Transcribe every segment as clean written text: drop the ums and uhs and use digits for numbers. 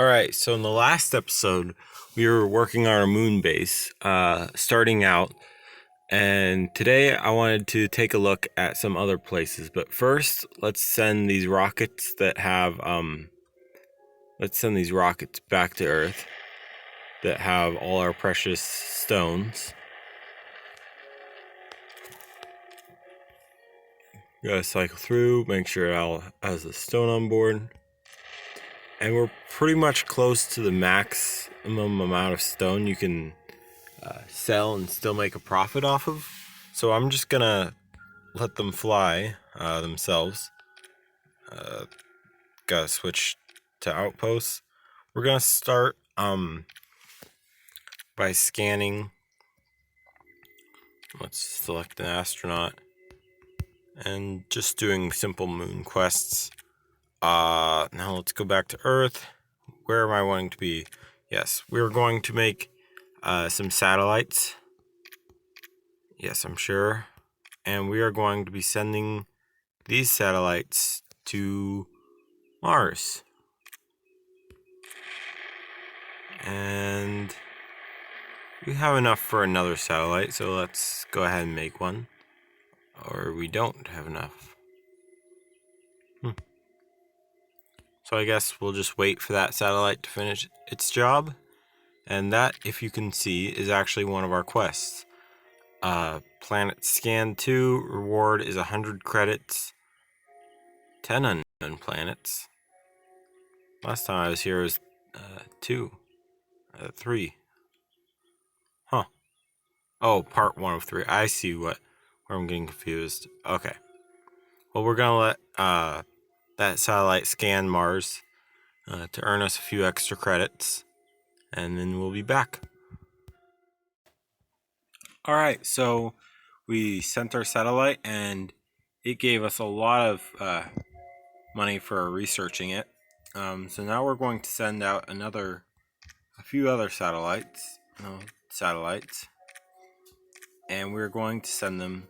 Alright, so in the last episode, we were working on our moon base, starting out, and today I wanted to take a look at some other places. But first, let's send these rockets back to Earth that have all our precious stones. Gotta cycle through, make sure it all has the stone on board. And we're pretty much close to the maximum amount of stone you can sell and still make a profit off of. So I'm just gonna let them fly themselves. Gotta switch to outposts. We're gonna start by scanning. Let's select an astronaut and just doing simple moon quests. Now let's go back to Earth. Where am I wanting to be? Yes, we're going to make some satellites. Yes, I'm sure. And we are going to be sending these satellites to Mars. And we have enough for another satellite, so let's go ahead and make one. Or we don't have enough. So I guess we'll just wait for that satellite to finish its job. And that, if you can see, is actually one of our quests. Planet Scan 2 reward is 100 credits. 10 unknown planets. Last time I was here was 3. Huh. Oh, part 1 of 3. I see where I'm getting confused. Okay. Well, we're gonna let that satellite scan Mars to earn us a few extra credits, and then we'll be back. Alright, so we sent our satellite, and it gave us a lot of money for researching it. So now we're going to send out a few other satellites, and we're going to send them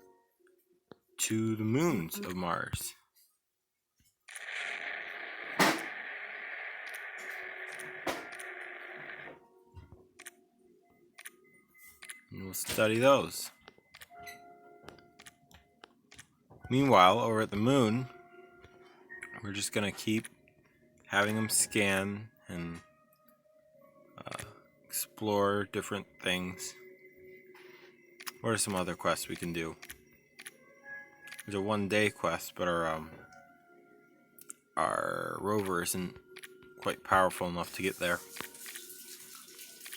to the moons of Mars. And we'll study those. Meanwhile, over at the moon, we're just going to keep having them scan and explore different things. What are some other quests we can do? There's a 1-day quest, but our rover isn't quite powerful enough to get there.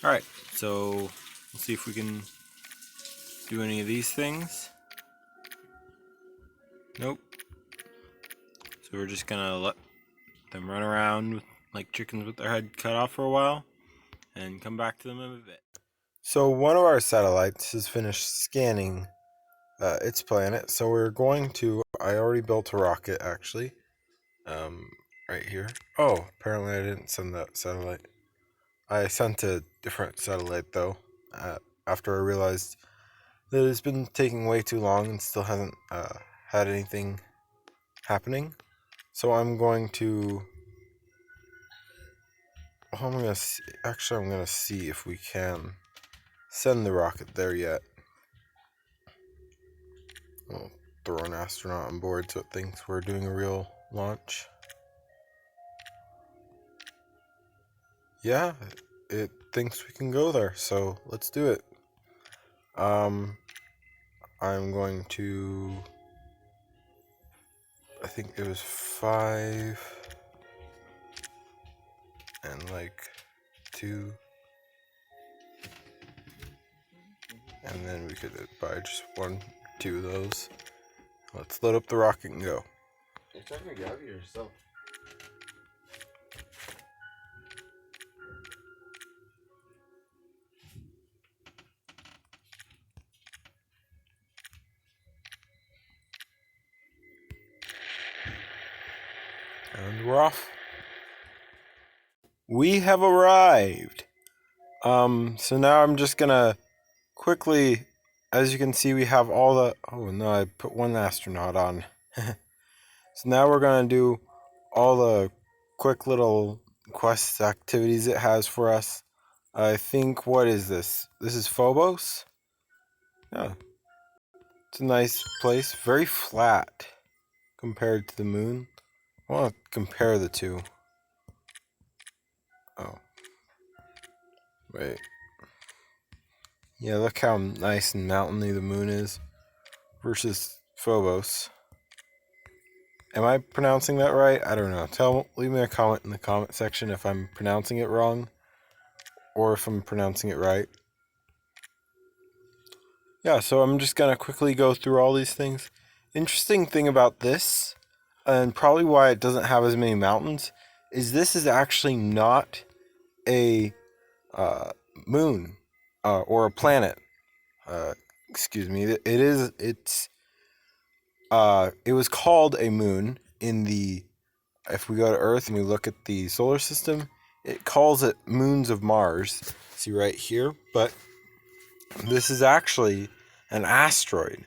Alright, so we'll see if we can do any of these things. Nope. So we're just gonna let them run around like chickens with their head cut off for a while and come back to them in a bit. So one of our satellites has finished scanning its planet, so we're going to, I already built a rocket actually, right here. Oh, apparently I didn't send that satellite. I sent a different satellite though, after I realized that it's been taking way too long and still hasn't had anything happening. So I'm going to, I'm going to see if we can send the rocket there yet. We'll throw an astronaut on board so it thinks we're doing a real launch. Yeah, it thinks we can go there, so let's do it. I'm going to, I think it was 5 and like 2, and then we could buy just 1, 2 of those. Let's load up the rocket and go. You're trying to grab yourself. And we're off. We have arrived. So now I'm just gonna quickly, as you can see, we have all the, oh no, I put one astronaut on. So now we're gonna do all the quick little quest activities it has for us. I think, what is this? This is Phobos? Yeah. It's a nice place. Very flat compared to the moon. I want to compare the two. Oh. Wait. Yeah, look how nice and mountainy the moon is versus Phobos. Am I pronouncing that right? I don't know. Leave me a comment in the comment section if I'm pronouncing it wrong or if I'm pronouncing it right. Yeah, so I'm just gonna quickly go through all these things. Interesting thing about this, and probably why it doesn't have as many mountains, is this is actually not a moon or a planet. Excuse me. It was called a moon in the. If we go to Earth and we look at the solar system, it calls it moons of Mars. See right here, but this is actually an asteroid,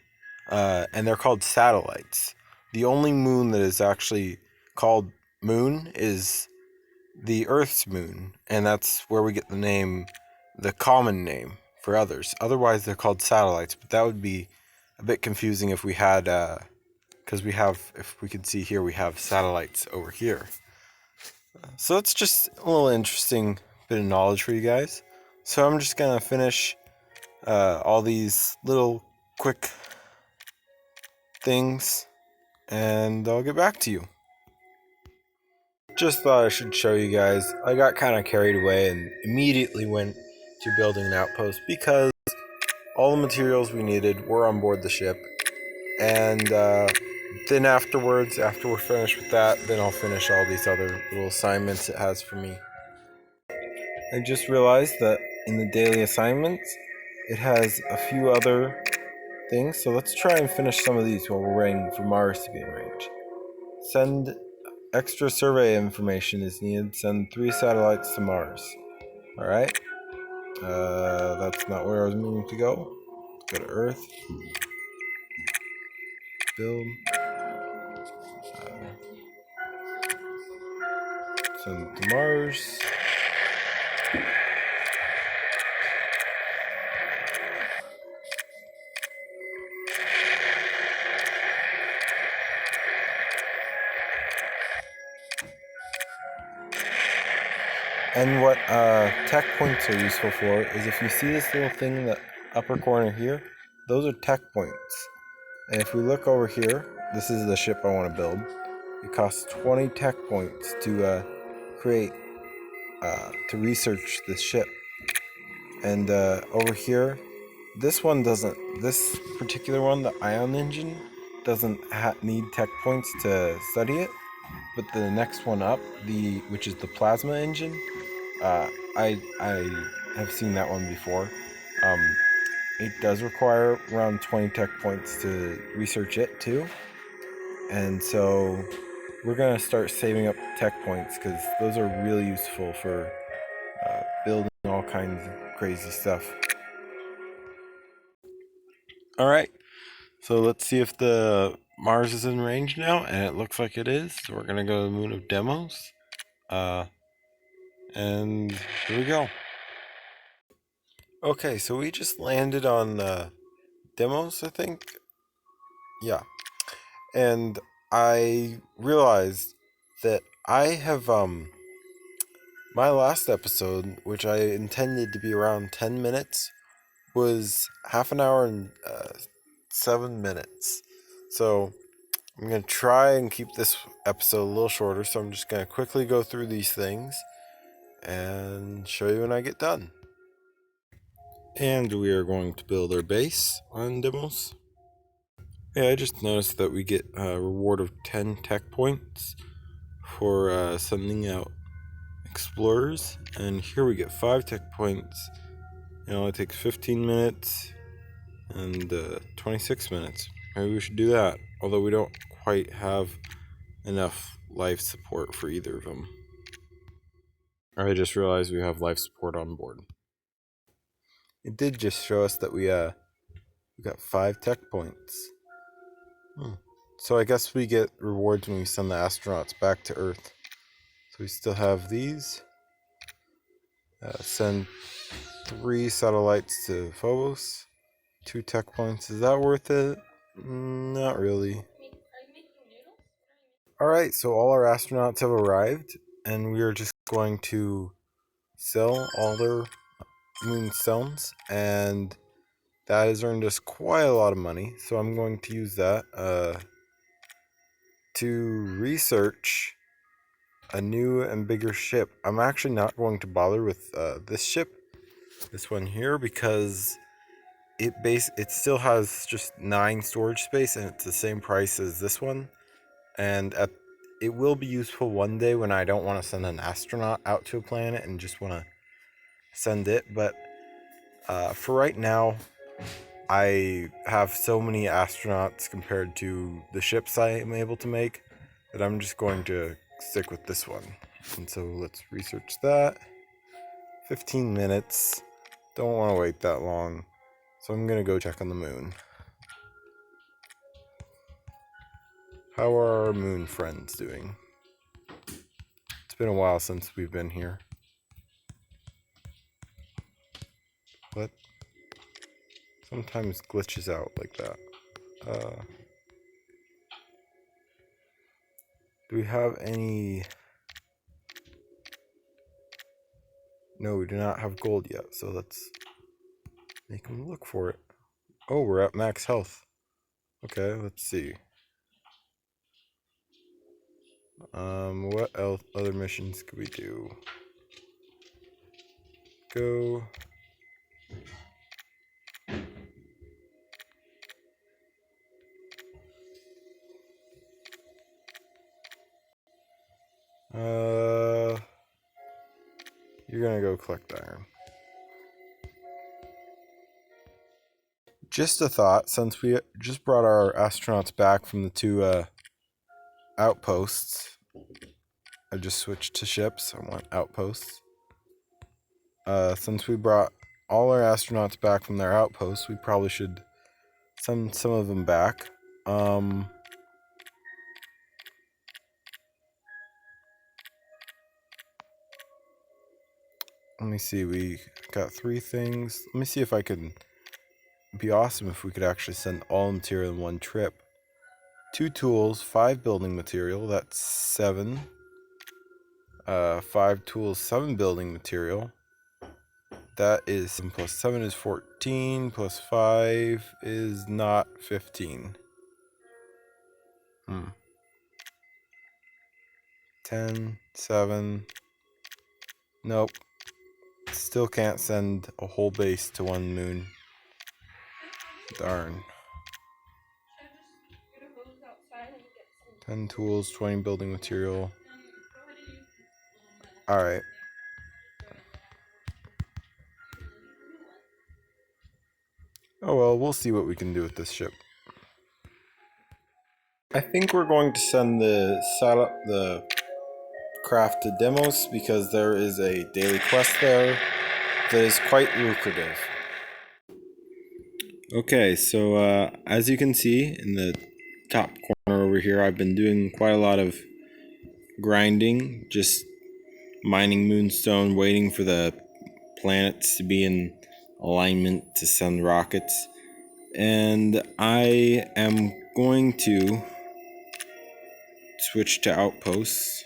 and they're called satellites. The only moon that is actually called moon is the Earth's moon, and that's where we get the name, the common name for others. Otherwise, they're called satellites, but that would be a bit confusing if we had, because if we could see here, we have satellites over here. So it's just a little interesting bit of knowledge for you guys. So I'm just gonna finish all these little quick things, and I'll get back to you. Just thought I should show you guys. I got kind of carried away and immediately went to building an outpost because all the materials we needed were on board the ship. And then afterwards, after we're finished with that, then I'll finish all these other little assignments it has for me. I just realized that in the daily assignments, it has a few other things. So let's try and finish some of these while we're waiting for Mars to be in range. Send extra survey information is needed. Send 3 satellites to Mars. Alright. That's not where I was meaning to go. Let's go to Earth. Build. Send to Mars. And what tech points are useful for is if you see this little thing in the upper corner here, those are tech points. And if we look over here, this is the ship I want to build. It costs 20 tech points to create, to research this ship. And over here, this particular one, the ion engine, doesn't need tech points to study it. But the next one up, which is the plasma engine, I have seen that one before. It does require around 20 tech points to research it too. And so we're going to start saving up tech points because those are really useful for building all kinds of crazy stuff. Alright, so let's see if the Mars is in range now, and it looks like it is. So we're going to go to the moon of Deimos. And here we go. Okay, so we just landed on Deimos, I think. Yeah. And I realized that I have my last episode, which I intended to be around 10 minutes, was half an hour and 7 minutes. So I'm going to try and keep this episode a little shorter, so I'm just going to quickly go through these things and show you when I get done. And we are going to build our base on Deimos. Yeah, I just noticed that we get a reward of 10 tech points for sending out explorers, and here we get 5 tech points. It only takes 15 minutes and 26 minutes. Maybe we should do that, although we don't quite have enough life support for either of them. I just realized we have life support on board. It did just show us that we got 5 tech points. So I guess we get rewards when we send the astronauts back to Earth. we still have these. Send 3 satellites to Phobos. 2 tech points. Is that worth it? Not really. Alright, so all our astronauts have arrived, and we are just going to sell all their moon stones, and that has earned us quite a lot of money. So I'm going to use that to research a new and bigger ship. I'm actually not going to bother with this ship, this one here, because it still has just 9 storage space, and it's the same price as this one. And it will be useful one day when I don't want to send an astronaut out to a planet and just want to send it. But for right now, I have so many astronauts compared to the ships I am able to make that I'm just going to stick with this one. And so let's research that. 15 minutes. Don't want to wait that long. So I'm going to go check on the moon. How are our moon friends doing? It's been a while since we've been here. What? Sometimes glitches out like that. Do we have any... No, we do not have gold yet, so let's make them look for it. Oh, we're at max health. Okay, let's see. What else? Other missions could we do? Go. You're gonna go collect iron. Just a thought, since we just brought our astronauts back from the 2 outposts, I just switched to ships. I want outposts. Since we brought all our astronauts back from their outposts, we probably should send some of them back. Let me see, we got 3 things. Let me see if I could... It'd be awesome if we could actually send all material in one trip. 2 tools, 5 building material, that's 7. 5 tools, 7 building material. That is 7 plus 7 is 14, plus 5 is not 15. 10, 7. Nope. Still can't send a whole base to one moon. Darn. 10 tools, 20 building material. Alright. Oh well, we'll see what we can do with this ship. I think we're going to send the craft to Demos because there is a daily quest there that is quite lucrative. Okay, so as you can see in the top corner over here, I've been doing quite a lot of grinding, just mining moonstone, waiting for the planets to be in alignment to send rockets. And I am going to switch to outposts.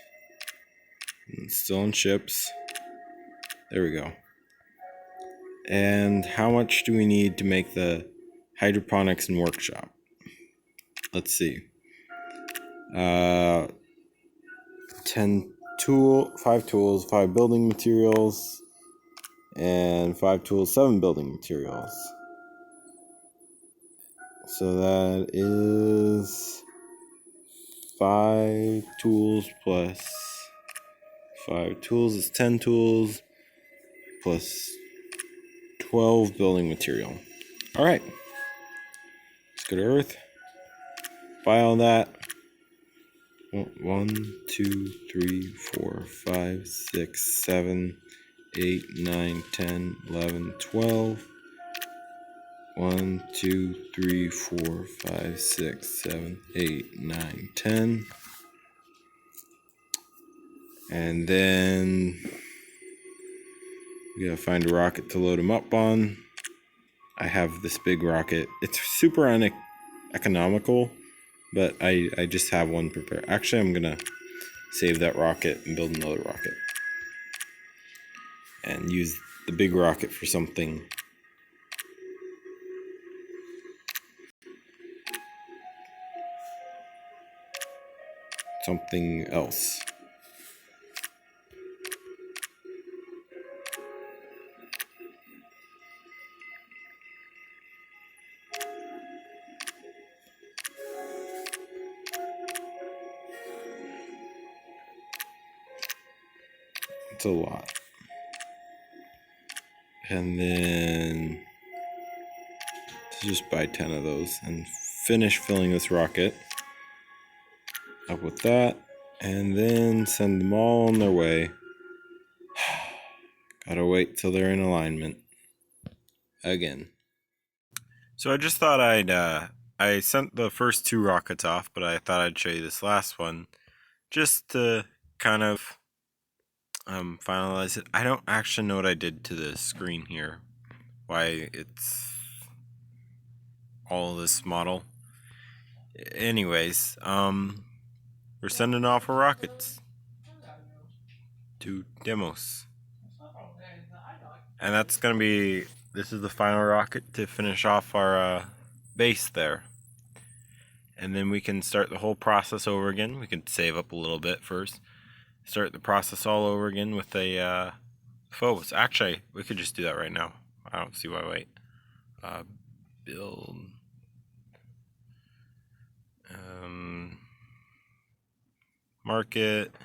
Still in ships. There we go. And how much do we need to make the hydroponics and workshop? Let's see. 5 tools, 5 building materials, and 5 tools, 7 building materials. So that is 5 tools plus 5 tools is 10 tools plus 12 building material. Alright. Let's go to Earth. Buy all that. 1, 2, 3, 4, 5, 6, 7, 8, 9, 10, 11, 12. 1, 2, 3, 4, 5, 6, 7, 8, 9, 10. And then we gotta find a rocket to load them up on. I have this big rocket. It's super uneconomical, but I just have one prepared. Actually, I'm gonna save that rocket and build another rocket. And use the big rocket for something else. It's a lot. And then just buy 10 of those and finish filling this rocket up with that, and then send them all on their way. Gotta wait till they're in alignment again. So I just thought I sent the first 2 rockets off, but I thought I'd show you this last one just to kind of finalize it. I don't actually know what I did to the screen here, why it's all this model. Anyways, we're sending off our rockets to Deimos. And that's gonna be, this is the final rocket to finish off our base there. And then we can start the whole process over again. We can save up a little bit first. Start the process all over again with a Phobos. Actually, we could just do that right now. I don't see why wait. Build. Market.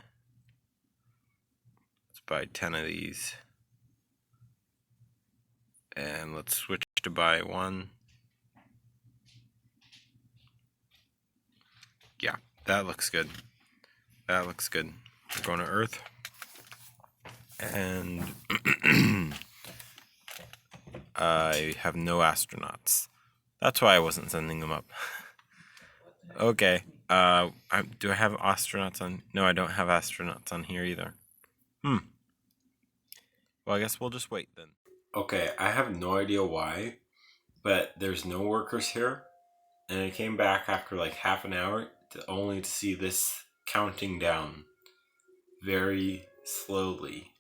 Let's buy 10 of these. And let's switch to buy 1. Yeah, that looks good. That looks good. We're going to Earth. And I have no astronauts. That's why I wasn't sending them up. Okay. Do I have astronauts on? No, I don't have astronauts on here either. Well, I guess we'll just wait then. Okay, I have no idea why, but there's no workers here. And I came back after like half an hour only to see this counting down very slowly.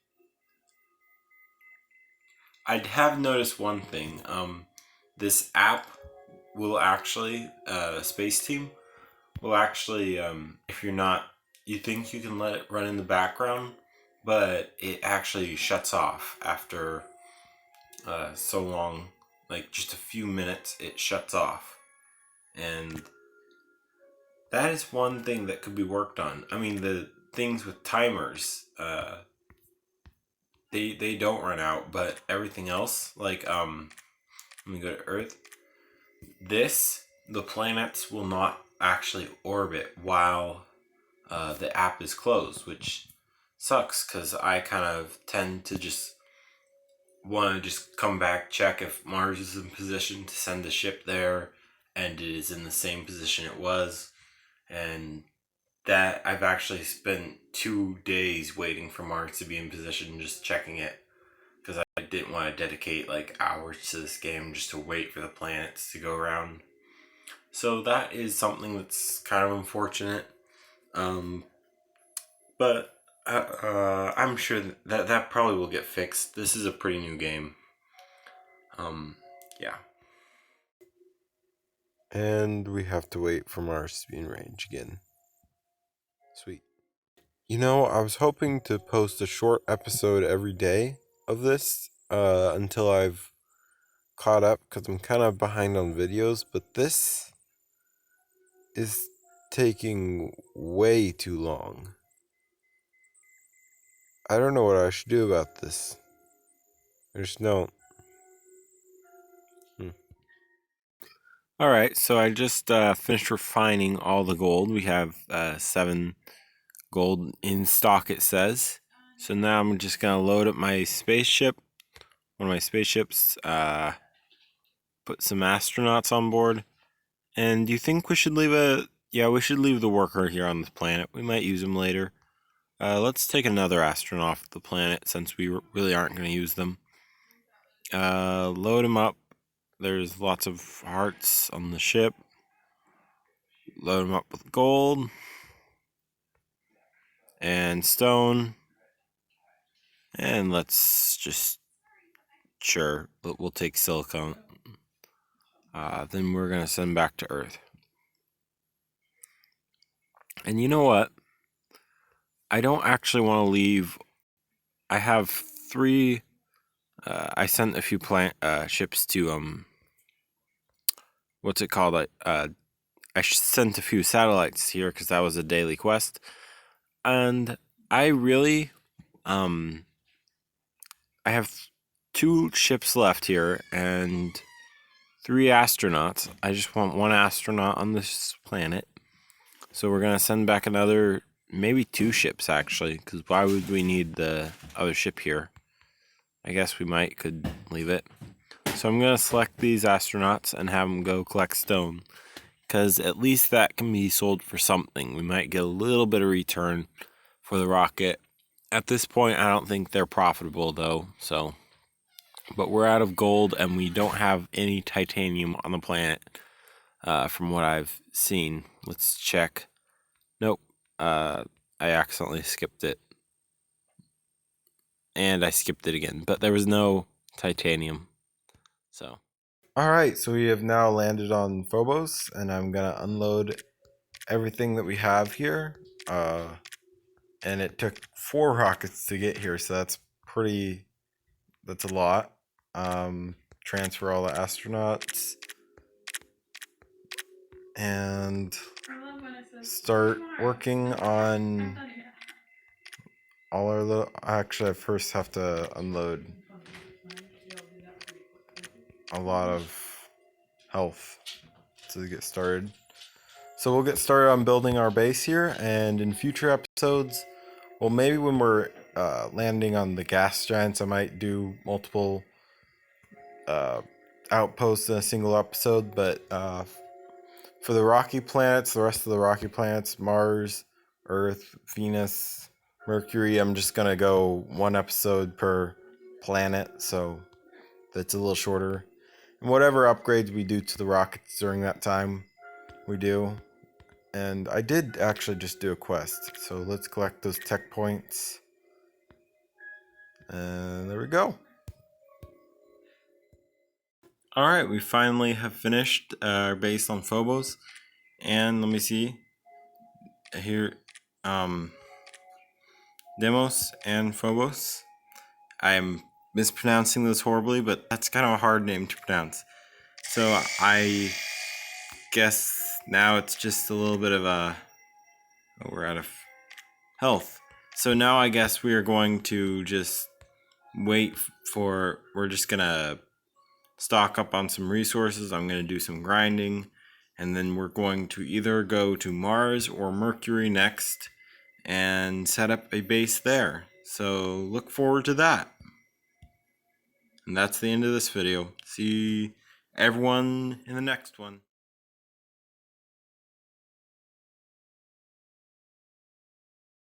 I have noticed one thing. This app will actually, Space Team will actually, if you're not, you think you can let it run in the background, but it actually shuts off after so long, like just a few minutes, it shuts off. And that is one thing that could be worked on. I mean, the things with timers, they don't run out, but everything else, like let me go to Earth. The planets will not actually orbit while the app is closed, which sucks because I kind of tend to just want to just come back, check if Mars is in position to send a ship there, and it is in the same position it was. And that I've actually spent 2 days waiting for Mars to be in position, just checking it, because I didn't want to dedicate like hours to this game just to wait for the planets to go around. So that is something that's kind of unfortunate. But I'm sure that probably will get fixed. This is a pretty new game. Yeah. And we have to wait for Mars to be in range again. Sweet. You know, I was hoping to post a short episode every day of this until I've caught up, because I'm kind of behind on videos, but this is taking way too long. I don't know what I should do about this. I just don't. Alright, so I just finished refining all the gold. We have 7 gold in stock, it says. So now I'm just going to load up my spaceship. One of my spaceships. Put some astronauts on board. And do you think we should leave we should leave the worker here on this planet. We might use him later. Let's take another astronaut off the planet since we really aren't going to use them. Load them up. There's lots of hearts on the ship. Load them up with gold and stone. And let's just, sure, we'll take silicone. Then we're going to send back to Earth. And you know what? I don't actually want to leave. I have 3. I sent a few ships to what's it called? I sent a few satellites here because that was a daily quest, and I really I have 2 ships left here and 3 astronauts. I just want 1 astronaut on this planet, so we're gonna send back another. Maybe 2 ships, actually, because why would we need the other ship here? I guess we could leave it. So I'm going to select these astronauts and have them go collect stone, because at least that can be sold for something. We might get a little bit of return for the rocket. At this point, I don't think they're profitable, though. But we're out of gold, and we don't have any titanium on the planet, from what I've seen. Let's check. Nope. I accidentally skipped it. And I skipped it again. But there was no titanium. So. Alright, so we have now landed on Phobos. And I'm going to unload everything that we have here. And it took 4 rockets to get here. So that's a lot. Transfer all the astronauts. And start working on all our little. Actually, I first have to unload a lot of health to get started. So we'll get started on building our base here, and in future episodes, well, maybe when we're landing on the gas giants, I might do multiple outposts in a single episode, but for the rocky planets, the rest of the rocky planets, Mars, Earth, Venus, Mercury, I'm just going to go 1 episode per planet, so that's a little shorter. And whatever upgrades we do to the rockets during that time, we do. And I did actually just do a quest, so let's collect those tech points. And there we go. Alright, we finally have finished our base on Phobos. And let me see. Here, Deimos and Phobos. I'm mispronouncing this horribly, but that's kind of a hard name to pronounce. So I guess now it's just a little bit of a... Oh, we're out of health. So now I guess we are going to just wait for... We're just going to stock up on some resources. I'm going to do some grinding. And then we're going to either go to Mars or Mercury next and set up a base there. So look forward to that. And that's the end of this video. See everyone in the next one.